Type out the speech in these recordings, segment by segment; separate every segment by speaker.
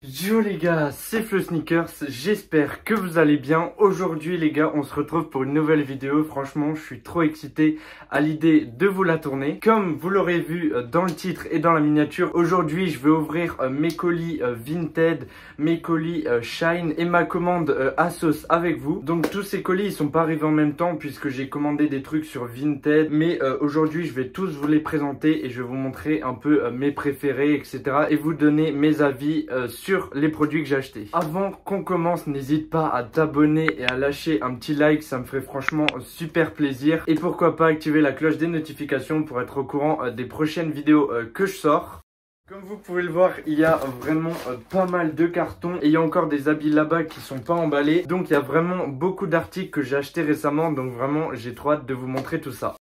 Speaker 1: Yo les gars, c'est Flo Sneakers, j'espère que vous allez bien. Aujourd'hui les gars, on se retrouve pour une nouvelle vidéo. Franchement, je suis trop excité à l'idée de vous la tourner. Comme vous l'aurez vu dans le titre et dans la miniature, aujourd'hui je vais ouvrir mes colis Vinted, mes colis Shine et ma commande ASOS avec vous. Donc tous ces colis ils sont pas arrivés en même temps puisque j'ai commandé des trucs sur Vinted. Mais aujourd'hui je vais tous vous les présenter et je vais vous montrer un peu mes préférés, etc. Et vous donner mes avis sur les produits que j'ai achetés. Avant qu'on commence, n'hésite pas à t'abonner et à lâcher un petit like, ça me ferait franchement super plaisir. Et pourquoi pas activer la cloche des notifications pour être au courant des prochaines vidéos que je sors. Comme vous pouvez le voir, il y a vraiment pas mal de cartons et il y a encore des habits là-bas qui sont pas emballés. Donc il y a vraiment beaucoup d'articles que j'ai achetés récemment, donc vraiment j'ai trop hâte de vous montrer tout ça.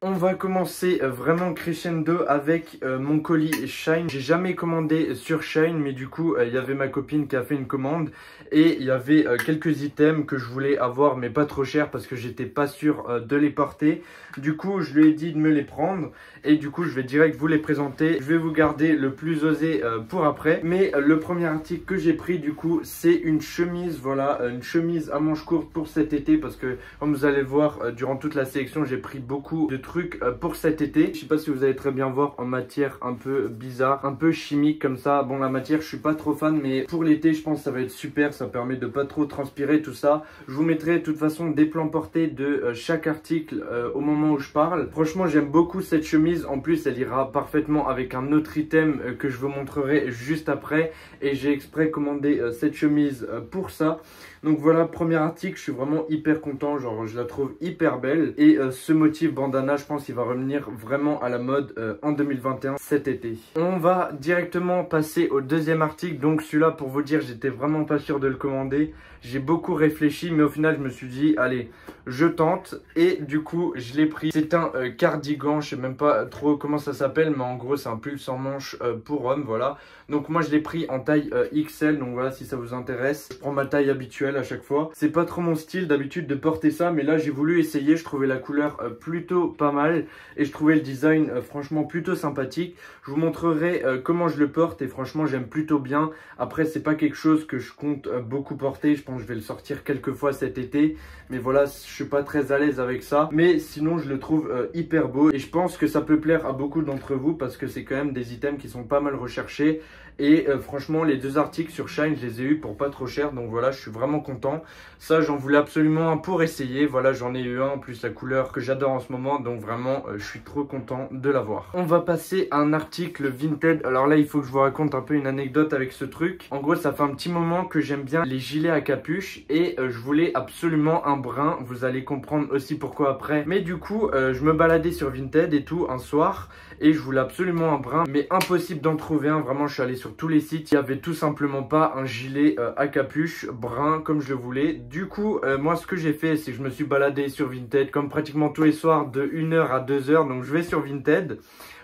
Speaker 1: On va commencer vraiment crescendo avec mon colis Shine. J'ai jamais commandé sur Shine, mais du coup il y avait ma copine qui a fait une commande et il y avait quelques items que je voulais avoir mais pas trop cher parce que j'étais pas sûr de les porter. Du coup je lui ai dit de me les prendre et du coup je vais direct vous les présenter. Je vais vous garder le plus osé pour après. Mais le premier article que j'ai pris du coup c'est une chemise, voilà, une chemise à manches courtes pour cet été parce que comme vous allez le voir durant toute la sélection j'ai pris beaucoup de trucs pour cet été. Je sais pas si vous allez très bien voir en matière un peu bizarre, un peu chimique comme ça. Bon, la matière je suis pas trop fan, mais pour l'été je pense que ça va être super, ça permet de pas trop transpirer tout ça. Je vous mettrai de toute façon des plans portés de chaque article au moment où je parle. Franchement j'aime beaucoup cette chemise, en plus elle ira parfaitement avec un autre item que je vous montrerai juste après et j'ai exprès commandé cette chemise pour ça. Donc voilà, premier article, je suis vraiment hyper content, genre je la trouve hyper belle et ce motif bandana je pense qu'il va revenir vraiment à la mode en 2021 cet été. On va directement passer au deuxième article, donc celui-là pour vous dire j'étais vraiment pas sûr de le commander, j'ai beaucoup réfléchi mais au final je me suis dit allez je tente et du coup je l'ai pris. C'est un cardigan, je sais même pas trop comment ça s'appelle mais en gros c'est un pull sans manche pour homme, voilà. Donc moi je l'ai pris en taille XL, donc voilà si ça vous intéresse. Je prends ma taille habituelle à chaque fois. C'est pas trop mon style d'habitude de porter ça mais là j'ai voulu essayer, je trouvais la couleur plutôt pas mal et je trouvais le design franchement plutôt sympathique. Je vous montrerai comment je le porte et franchement j'aime plutôt bien. Après c'est pas quelque chose que je compte beaucoup porter, je pense que je vais le sortir quelques fois cet été mais voilà je suis pas très à l'aise avec ça, mais sinon je le trouve hyper beau et je pense que ça peut plaire à beaucoup d'entre vous parce que c'est quand même des items qui sont pas mal recherchés et franchement les deux articles sur Shine je les ai eu pour pas trop cher, donc voilà je suis vraiment content. Ça j'en voulais absolument un pour essayer, voilà j'en ai eu un en plus la couleur que j'adore en ce moment, donc vraiment je suis trop content de l'avoir. On va passer à un article Vinted. Alors là il faut que je vous raconte un peu une anecdote avec ce truc. En gros ça fait un petit moment que j'aime bien les gilets à capuche et je voulais absolument un brun, vous allez comprendre aussi pourquoi après. Mais du coup je me baladais sur Vinted et tout un soir et je voulais absolument un brun mais impossible d'en trouver un, vraiment je suis allé sur tous les sites, il n'y avait tout simplement pas un gilet à capuche brun comme je le voulais. Du coup moi ce que j'ai fait c'est que je me suis baladé sur Vinted comme pratiquement tous les soirs de 1h à 2h, donc je vais sur Vinted.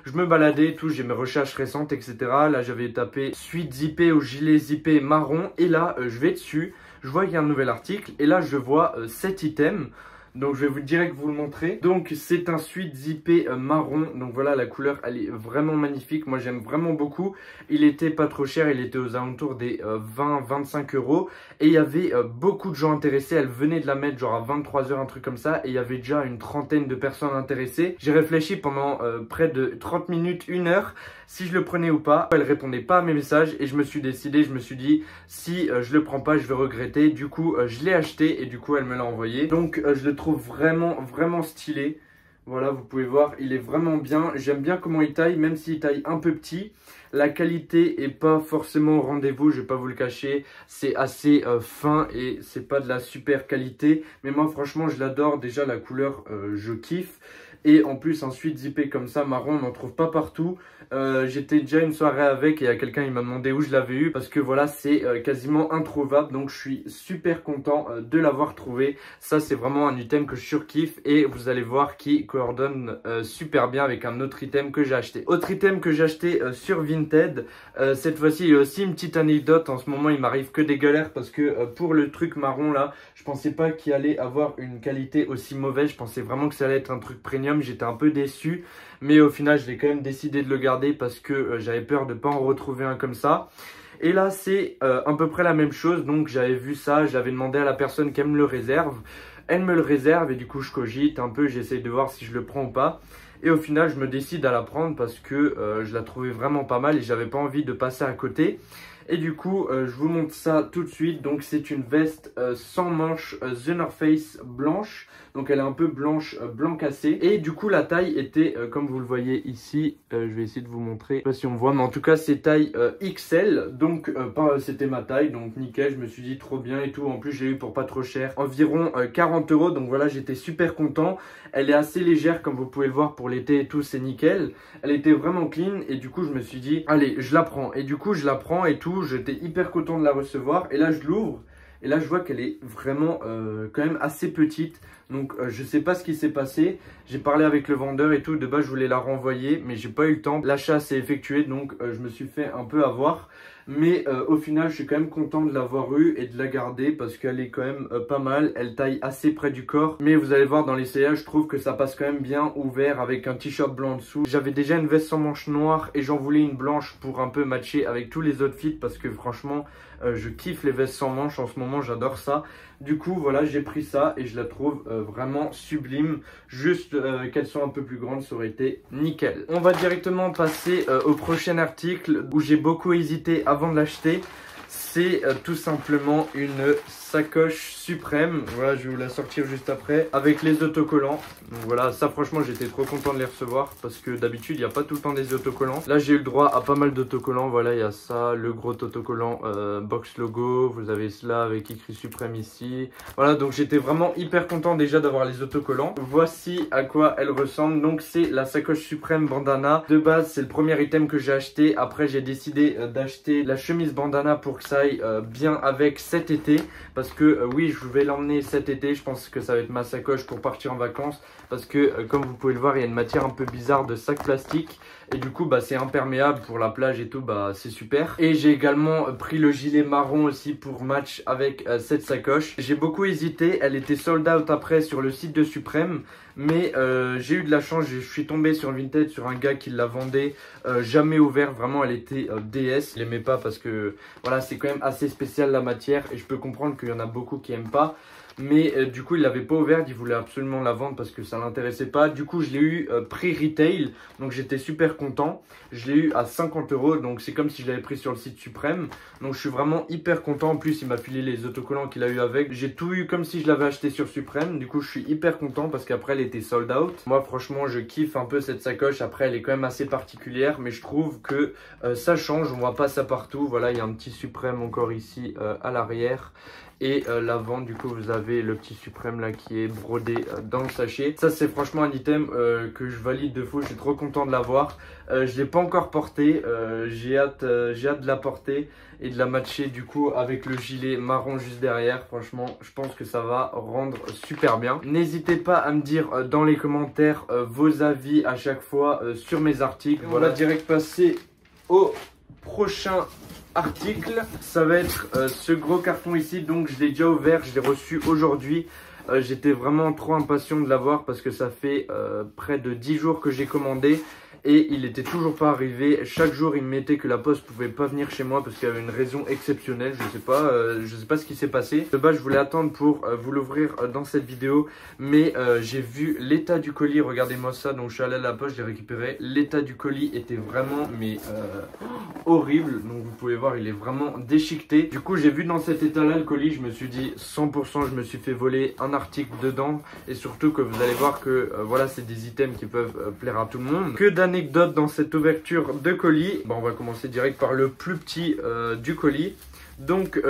Speaker 1: Je me baladais et tout, j'ai mes recherches récentes etc. Là j'avais tapé suite zippée au gilet zippé marron et là je vais dessus, je vois qu'il y a un nouvel article et là je vois cet item. Donc je vais vous direct vous le montrer. Donc c'est un sweat zippé marron. Donc voilà la couleur elle est vraiment magnifique. Moi j'aime vraiment beaucoup. Il était pas trop cher. Il était aux alentours des 20-25 €. Et il y avait beaucoup de gens intéressés. Elle venait de la mettre genre à 23 h un truc comme ça. Et il y avait déjà une trentaine de personnes intéressées. J'ai réfléchi pendant près de 30 minutes, 1 heure si je le prenais ou pas. Elle répondait pas à mes messages. Et je me suis décidé, je me suis dit si je le prends pas je vais regretter. Du coup je l'ai acheté et du coup elle me l'a envoyé. Donc je le trouve vraiment stylé. Voilà vous pouvez voir il est vraiment bien, j'aime bien comment il taille même s'il taille un peu petit. La qualité est pas forcément au rendez-vous, je vais pas vous le cacher, c'est assez fin et c'est pas de la super qualité mais moi franchement je l'adore. Déjà la couleur je kiffe et en plus un sweat zippé comme ça marron on n'en trouve pas partout. J'étais déjà une soirée avec et il y a quelqu'un il m'a demandé où je l'avais eu parce que voilà c'est quasiment introuvable, donc je suis super content de l'avoir trouvé. Ça c'est vraiment un item que je surkiffe et vous allez voir qui coordonne super bien avec un autre item que j'ai acheté. Autre item que j'ai acheté sur Vinted, cette fois-ci il y a aussi une petite anecdote. En ce moment il m'arrive que des galères parce que pour le truc marron là je pensais pas qu'il allait avoir une qualité aussi mauvaise, je pensais vraiment que ça allait être un truc premium premium, j'étais un peu déçu. Mais au final, je l'ai quand même décidé de le garder parce que j'avais peur de ne pas en retrouver un comme ça. Et là, c'est à peu près la même chose. Donc, j'avais vu ça, j'avais demandé à la personne qu'elle me le réserve. Elle me le réserve et du coup, je cogite un peu, j'essaye de voir si je le prends ou pas. Et au final, je me décide à la prendre parce que je la trouvais vraiment pas mal et j'avais pas envie de passer à côté. Et du coup, je vous montre ça tout de suite. Donc, c'est une veste sans manches The North Face blanche. Donc, elle est un peu blanche, blanc cassé. Et du coup, la taille était, comme vous le voyez ici, je vais essayer de vous montrer. Je sais pas si on voit, mais en tout cas, c'est taille XL. Donc, c'était ma taille. Donc, nickel. Je me suis dit trop bien et tout. En plus, j'ai eu pour pas trop cher, environ 40 €. Donc, voilà, j'étais super content. Elle est assez légère, comme vous pouvez le voir pour l'été et tout. C'est nickel. Elle était vraiment clean. Et du coup, je me suis dit, allez, je la prends. Et du coup, je la prends et tout. J'étais hyper content de la recevoir. Et là, je l'ouvre. Et là, je vois qu'elle est vraiment quand même assez petite. Donc, je sais pas ce qui s'est passé. J'ai parlé avec le vendeur et tout. De base, je voulais la renvoyer, mais j'ai pas eu le temps. L'achat s'est effectué, donc je me suis fait un peu avoir. Mais au final, je suis quand même content de l'avoir eue et de la garder parce qu'elle est quand même pas mal. Elle taille assez près du corps. Mais vous allez voir dans l'essayage, je trouve que ça passe quand même bien ouvert avec un t-shirt blanc en dessous. J'avais déjà une veste sans manches noire et j'en voulais une blanche pour un peu matcher avec tous les outfits parce que franchement, je kiffe les vestes sans manches en ce moment, j'adore ça. Du coup, voilà, j'ai pris ça et je la trouve vraiment sublime. Juste qu'elles soient un peu plus grandes, ça aurait été nickel. On va directement passer au prochain article où j'ai beaucoup hésité avant de l'acheter. C'est tout simplement une sacoche suprême. Voilà, je vais vous la sortir juste après avec les autocollants. Donc voilà, ça franchement, j'étais trop content de les recevoir parce que d'habitude, il n'y a pas tout le temps des autocollants. Là, j'ai eu le droit à pas mal d'autocollants. Voilà, il y a ça, le gros autocollant box logo. Vous avez cela avec écrit suprême ici. Voilà, donc j'étais vraiment hyper content déjà d'avoir les autocollants. Voici à quoi elle ressemble. Donc c'est la sacoche suprême bandana. De base, c'est le premier item que j'ai acheté. Après, j'ai décidé d'acheter la chemise bandana pour que ça aille bien avec cet été. Parce que oui, je vais l'emmener cet été. Je pense que ça va être ma sacoche pour partir en vacances. Parce que comme vous pouvez le voir, il y a une matière un peu bizarre de sac plastique. Et du coup, bah, c'est imperméable pour la plage et tout, bah, c'est super. Et j'ai également pris le gilet marron aussi pour match avec cette sacoche. J'ai beaucoup hésité, elle était sold out après sur le site de Suprême. Mais j'ai eu de la chance, je suis tombé sur Vinted sur un gars qui la vendait jamais ouvert. Vraiment, elle était DS. Je l'aimais pas parce que voilà, c'est quand même assez spécial la matière. Et je peux comprendre qu'il y en a beaucoup qui aiment pas. Mais du coup, il l'avait pas ouverte, il voulait absolument la vendre parce que ça l'intéressait pas. Du coup, je l'ai eu prix retail, donc j'étais super content. Je l'ai eu à 50 €, donc c'est comme si je l'avais pris sur le site Suprême. Donc je suis vraiment hyper content. En plus, il m'a filé les autocollants qu'il a eu avec. J'ai tout eu comme si je l'avais acheté sur Suprême. Du coup, je suis hyper content parce qu'après, elle était sold out. Moi, franchement, je kiffe un peu cette sacoche. Après, elle est quand même assez particulière, mais je trouve que ça change. On voit pas ça partout. Voilà, il y a un petit Suprême encore ici à l'arrière. Et l'avant, du coup, vous avez le petit suprême là qui est brodé dans le sachet. Ça, c'est franchement un item que je valide de fou. Je suis trop content de l'avoir. Je ne l'ai pas encore porté. J'ai hâte de la porter et de la matcher du coup avec le gilet marron juste derrière. Franchement, je pense que ça va rendre super bien. N'hésitez pas à me dire dans les commentaires vos avis à chaque fois sur mes articles. Voilà, direct passer au prochain article. Ça va être ce gros carton ici. Donc je l'ai déjà ouvert, je l'ai reçu aujourd'hui. J'étais vraiment trop impatient de l'avoir parce que ça fait près de 10 jours que j'ai commandé et il était toujours pas arrivé. Chaque jour il me mettait que la poste pouvait pas venir chez moi parce qu'il y avait une raison exceptionnelle. Je sais pas ce qui s'est passé. De base je voulais attendre pour vous l'ouvrir dans cette vidéo, mais j'ai vu l'état du colis. Regardez-moi ça. Donc je suis allé à la poste, j'ai récupéré. L'état du colis était vraiment horrible. Donc vous pouvez voir, il est vraiment déchiqueté. Du coup j'ai vu dans cet état là le colis, je me suis dit 100% je me suis fait voler un article dedans. Et surtout que vous allez voir que voilà, c'est des items qui peuvent plaire à tout le monde. Que d'anecdotes dans cette ouverture de colis. Bon, on va commencer direct par le plus petit du colis. Donc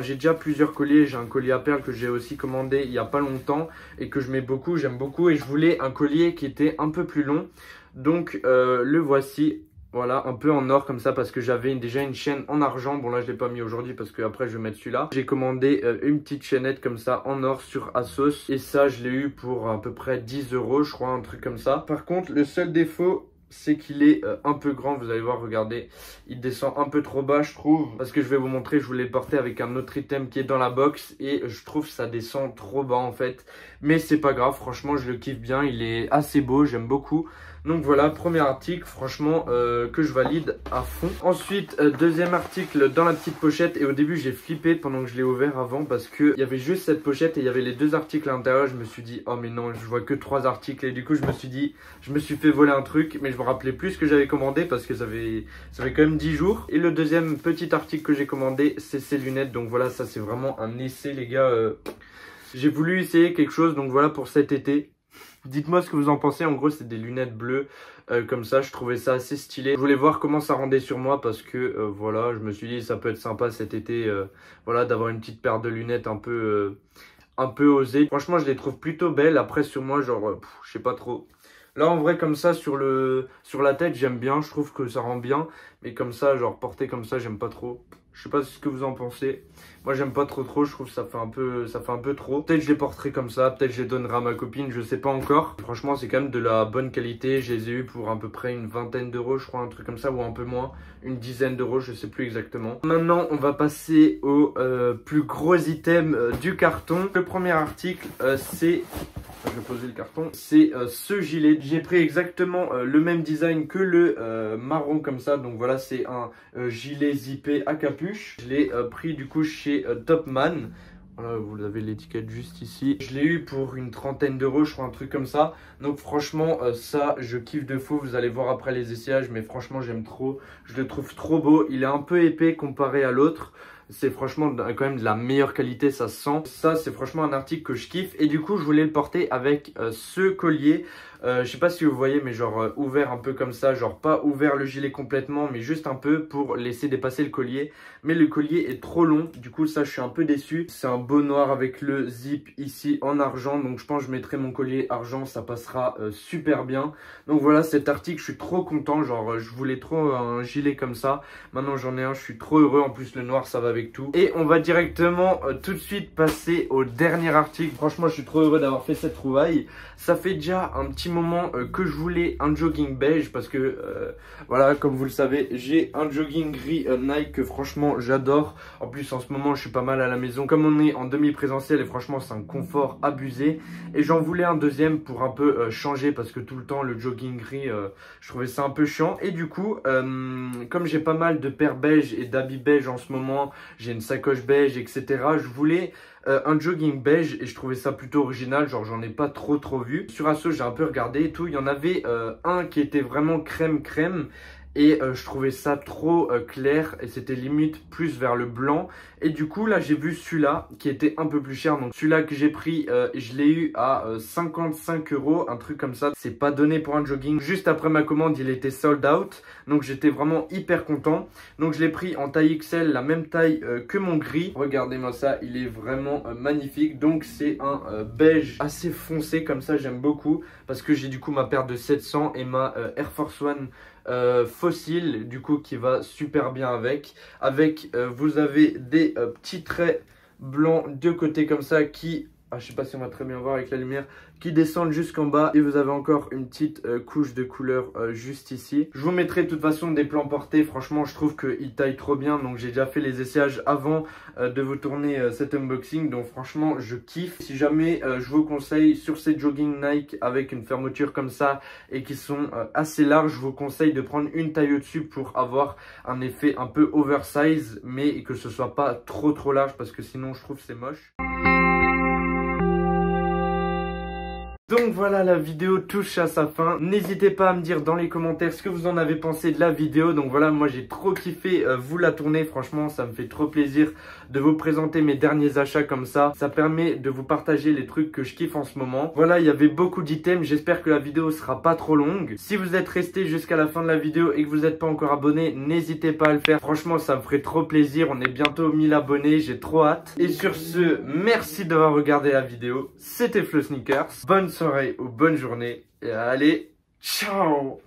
Speaker 1: j'ai déjà plusieurs colliers. J'ai un collier à perles que j'ai aussi commandé il n'y a pas longtemps et que j'aime beaucoup. Et je voulais un collier qui était un peu plus long. Donc le voici. Voilà, un peu en or comme ça parce que j'avais déjà une chaîne en argent. Bon là je ne l'ai pas mis aujourd'hui parce que après je vais mettre celui-là. J'ai commandé une petite chaînette comme ça en or sur Asos. Et ça je l'ai eu pour à peu près 10 € je crois, un truc comme ça. Par contre le seul défaut c'est qu'il est un peu grand. Vous allez voir, regardez, il descend un peu trop bas je trouve, parce que je vais vous montrer, je voulais le porter avec un autre item qui est dans la box et je trouve que ça descend trop bas en fait, mais c'est pas grave, franchement je le kiffe bien, il est assez beau, j'aime beaucoup. Donc voilà, premier article, franchement, que je valide à fond. Ensuite, deuxième article dans la petite pochette. Et au début, j'ai flippé pendant que je l'ai ouvert avant parce qu'il y avait juste cette pochette et il y avait les deux articles à l'intérieur. Je me suis dit, oh mais non, je vois que 3 articles. Et du coup, je me suis dit, je me suis fait voler un truc. Mais je me rappelais plus ce que j'avais commandé parce que ça fait quand même 10 jours. Et le deuxième petit article que j'ai commandé, c'est ces lunettes. Donc voilà, ça c'est vraiment un essai, les gars. J'ai voulu essayer quelque chose, donc voilà pour cet été. Dites-moi ce que vous en pensez. En gros, c'est des lunettes bleues comme ça. Je trouvais ça assez stylé. Je voulais voir comment ça rendait sur moi parce que voilà, je me suis dit ça peut être sympa cet été. Voilà, d'avoir une petite paire de lunettes un peu osée. Franchement, je les trouve plutôt belles. Après, sur moi, genre, je sais pas trop. Là, en vrai, comme ça, sur la tête, j'aime bien. Je trouve que ça rend bien. Mais comme ça, genre, porter comme ça, j'aime pas trop. Je sais pas ce que vous en pensez. Moi, j'aime pas trop. Je trouve que ça fait un peu trop. Peut-être je les porterai comme ça. Peut-être je les donnerai à ma copine. Je sais pas encore. Franchement, c'est quand même de la bonne qualité. Je les ai eu pour à peu près une vingtaine d'euros, je crois, un truc comme ça, ou un peu moins. Une dizaine d'euros, je sais plus exactement. Maintenant, on va passer au plus gros item du carton. Le premier article, c'est... Je vais poser le carton. C'est ce gilet. J'ai pris exactement le même design que le marron comme ça. Donc voilà, c'est un gilet zippé à capuche. Je l'ai pris du coup chez Topman. Voilà, vous avez l'étiquette juste ici. Je l'ai eu pour une trentaine d'euros, je crois, un truc comme ça. Donc franchement, ça, je kiffe de fou. Vous allez voir après les essayages, mais franchement, j'aime trop. Je le trouve trop beau. Il est un peu épais comparé à l'autre. C'est franchement quand même de la meilleure qualité, ça se sent. Ça, c'est franchement un article que je kiffe. Et du coup, je voulais le porter avec ce collier. Je sais pas si vous voyez, mais genre ouvert un peu comme ça. Genre pas ouvert le gilet complètement, mais juste un peu pour laisser dépasser le collier. Mais le collier est trop long. Du coup, ça, je suis un peu déçu. C'est un beau noir avec le zip ici en argent. Donc, je pense que je mettrai mon collier argent. Ça passera super bien. Donc, voilà, cet article, je suis trop content. Genre, je voulais trop un gilet comme ça. Maintenant, j'en ai un. Je suis trop heureux. En plus, le noir, ça va avec tout. Et on va directement tout de suite passer au dernier article. Franchement, je suis trop heureux d'avoir fait cette trouvaille. Ça fait déjà un petit moment que je voulais un jogging beige parce que voilà, comme vous le savez, j'ai un jogging gris Nike que franchement j'adore. En plus en ce moment je suis pas mal à la maison comme on est en demi-présentiel et franchement c'est un confort abusé. Et j'en voulais un deuxième pour un peu changer parce que tout le temps le jogging gris je trouvais ça un peu chiant. Et du coup comme j'ai pas mal de paires beige et d'habits beige en ce moment, j'ai une sacoche beige etc. Je voulais un jogging beige et je trouvais ça plutôt original, genre j'en ai pas trop vu. Sur Asos j'ai un peu regardé et tout, il y en avait un qui était vraiment crème et je trouvais ça trop clair et c'était limite plus vers le blanc. Et du coup là j'ai vu celui-là qui était un peu plus cher. Donc celui-là que j'ai pris, je l'ai eu à 55 euros, un truc comme ça. C'est pas donné pour un jogging. Juste après ma commande il était sold out. Donc j'étais vraiment hyper content. Donc je l'ai pris en taille XL, la même taille que mon gris. Regardez-moi ça, il est vraiment magnifique. Donc c'est un beige assez foncé comme ça, j'aime beaucoup. Parce que j'ai du coup ma paire de 700 et ma Air Force One fossile du coup qui va super bien avec vous avez des petits traits blancs de côté comme ça qui je sais pas si on va très bien voir avec la lumière, qui descendent jusqu'en bas et vous avez encore une petite couche de couleur juste ici. Je vous mettrai de toute façon des plans portés. Franchement je trouve qu'ils taillent trop bien, donc j'ai déjà fait les essayages avant de vous tourner cet unboxing, donc franchement je kiffe. Si jamais je vous conseille sur ces jogging Nike avec une fermeture comme ça et qui sont assez larges, je vous conseille de prendre une taille au-dessus pour avoir un effet un peu oversize, mais que ce soit pas trop large parce que sinon je trouve c'est moche. Donc voilà, la vidéo touche à sa fin. N'hésitez pas à me dire dans les commentaires ce que vous en avez pensé de la vidéo. Donc voilà, moi j'ai trop kiffé vous la tourner. Franchement, ça me fait trop plaisir de vous présenter mes derniers achats comme ça. Ça permet de vous partager les trucs que je kiffe en ce moment. Voilà, il y avait beaucoup d'items. J'espère que la vidéo sera pas trop longue. Si vous êtes resté jusqu'à la fin de la vidéo et que vous n'êtes pas encore abonné, n'hésitez pas à le faire. Franchement, ça me ferait trop plaisir. On est bientôt 1000 abonnés. J'ai trop hâte. Et sur ce, merci d'avoir regardé la vidéo. C'était Flo Sneakers. Bonne soirée ou bonne journée et allez, ciao!